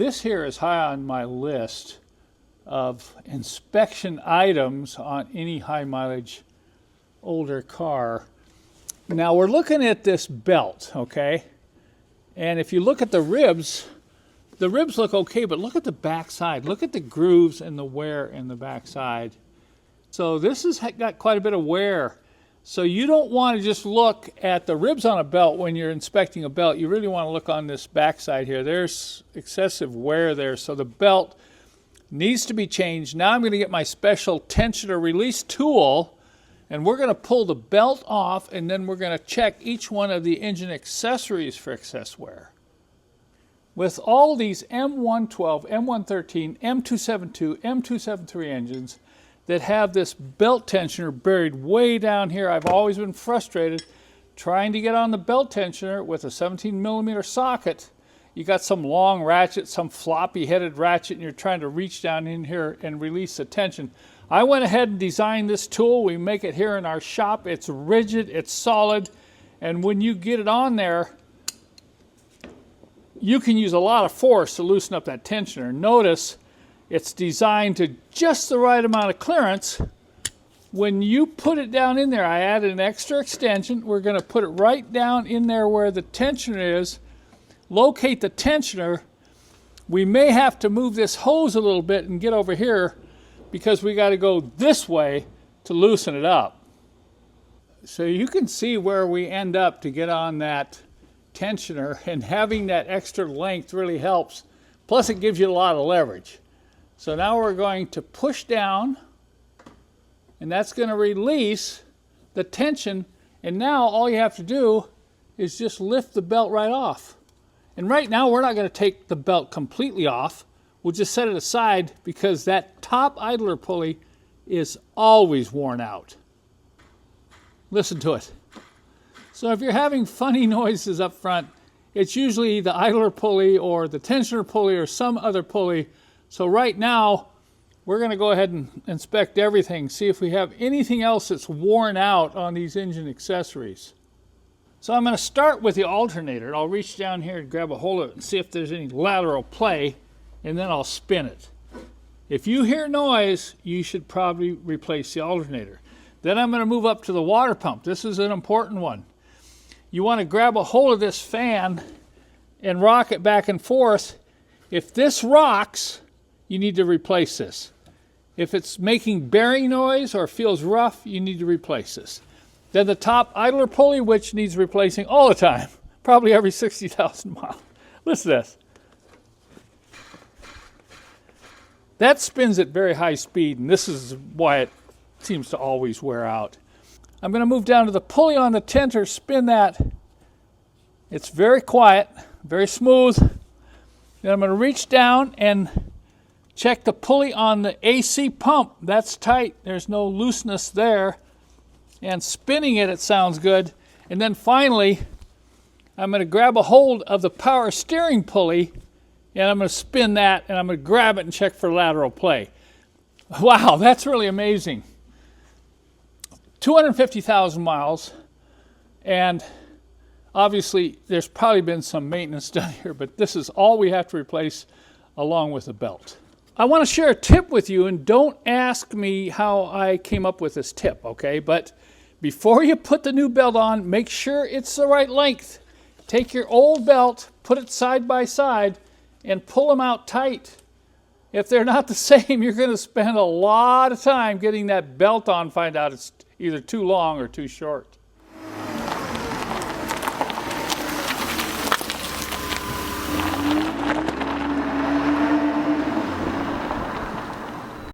this here is high on my list of inspection items on any high mileage older car. Now we're looking at this belt, okay? And if you look at the ribs look okay, but look at the back side. Look at the grooves and the wear in the back side. So this has got quite a bit of wear. So you don't want to just look at the ribs on a belt when you're inspecting a belt. You really want to look on this back side here. There's excessive wear there. So the belt needs to be changed. Now I'm going to get my special tensioner release tool, and we're going to pull the belt off, and then we're going to check each one of the engine accessories for excess wear. With all these M112, M113, M272, M273 engines that have this belt tensioner buried way down here, I've always been frustrated trying to get on the belt tensioner with a 17mm socket. You got some long ratchet, some floppy headed ratchet, and you're trying to reach down in here and release the tension. I went ahead and designed this tool. We make it here in our shop. It's rigid, it's solid, and when you get it on there, you can use a lot of force to loosen up that tensioner. Notice it's designed to just the right amount of clearance. When you put it down in there, I added an extra extension. We're going to put it right down in there where the tensioner is. Locate the tensioner. We may have to move this hose a little bit and get over here because we got to go this way to loosen it up. So you can see where we end up to get on that tensioner, and having that extra length really helps. Plus it gives you a lot of leverage. So now we're going to push down, and that's going to release the tension, and now all you have to do is just lift the belt right off. And right now we're not going to take the belt completely off. We'll just set it aside because that top idler pulley is always worn out. Listen to it. So if you're having funny noises up front, it's usually the idler pulley or the tensioner pulley or some other pulley. So right now, we're going to go ahead and inspect everything, see if we have anything else that's worn out on these engine accessories. So I'm going to start with the alternator. I'll reach down here and grab a hold of it and see if there's any lateral play, and then I'll spin it. If you hear noise, you should probably replace the alternator. Then I'm going to move up to the water pump. This is an important one. You want to grab a hold of this fan and rock it back and forth. If this rocks, you need to replace this. If it's making bearing noise or feels rough, you need to replace this. Then the top idler pulley, which needs replacing all the time, probably every 60,000 miles. Listen to this. That spins at very high speed, and this is why it seems to always wear out. I'm going to move down to the pulley on the tenter, spin that. It's very quiet, very smooth. Then I'm going to reach down and check the pulley on the AC pump. That's tight. There's no looseness there. And spinning it, it sounds good. And then finally, I'm going to grab a hold of the power steering pulley, and I'm going to spin that, and I'm going to grab it and check for lateral play. Wow, that's really amazing. 250,000 miles, and obviously there's probably been some maintenance done here, but this is all we have to replace along with the belt. I want to share a tip with you, and don't ask me how I came up with this tip, okay? But before you put the new belt on, make sure it's the right length. Take your old belt, put it side by side, and pull them out tight. If they're not the same, you're going to spend a lot of time getting that belt on, find out it's either too long or too short.